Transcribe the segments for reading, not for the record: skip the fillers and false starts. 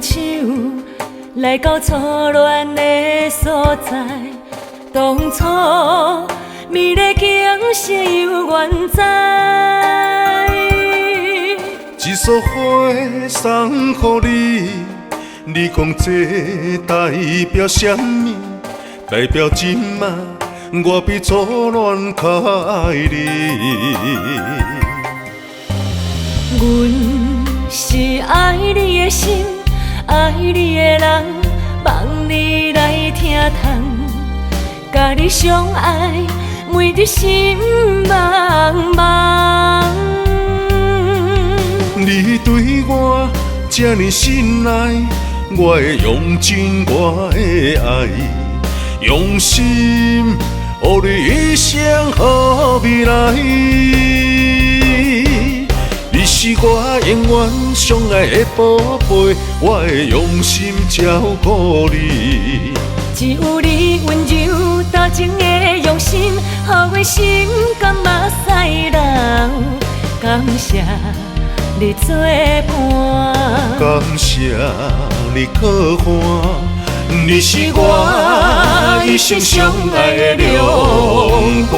牵手来到初恋的所在，当初美丽景色犹原在。一束花送予你，你讲这代表什么？代表今仔我比初恋较爱你。阮是爱你的心，爱你的人，望你来听痛，甲你相爱，每日心茫茫。你对我这呢深爱，我会用尽我的爱，用心予你一生好未来。你是我永远相爱的宝贝，我会用心照顾你。只有你温柔多情的用心，予我心甘目屎流。感谢你作伴，感谢你可看，你是我一生相爱的良伴。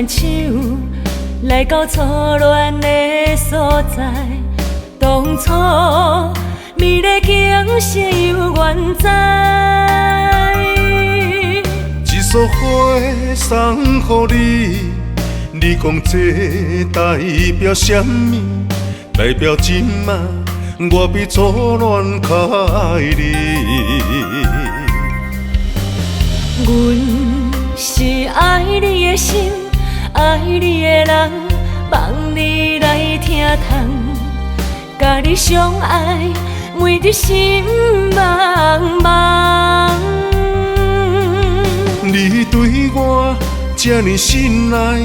牵手来到初恋的所在，当初美丽景色犹原在。一束花送予你，你讲这代表什么？代表今仔我比初恋较爱你。阮是爱你的心，爱你的人，望你来听痛，甲你相爱，每日心茫茫。你对我这呢深爱，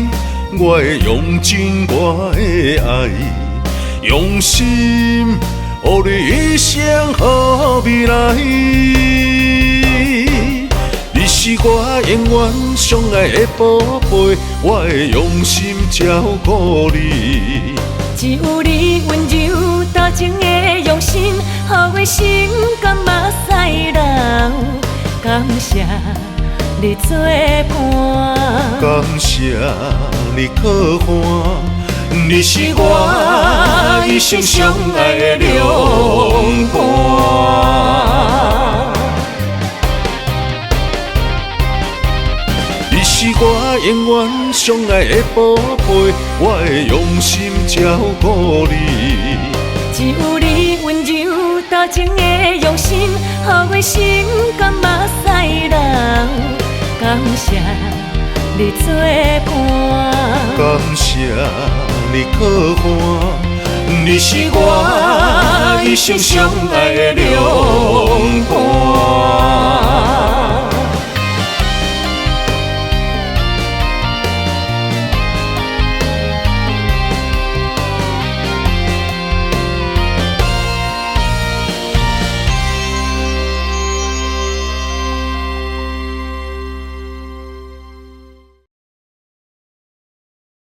我会用尽我的爱，用心予你一生好未来。你是我永远相爱的宝贝，我会用心照顾你。只有你温柔多情的用心，予我心甘目屎流。感谢你作伴，感谢你可看，你是我一生相爱的良伴。你是我永远相爱的宝贝，我会用心照顾你。只有你温柔多情的用心，予我心甘目屎流。感谢你作伴，感谢你可看，你是我一生相爱的良伴。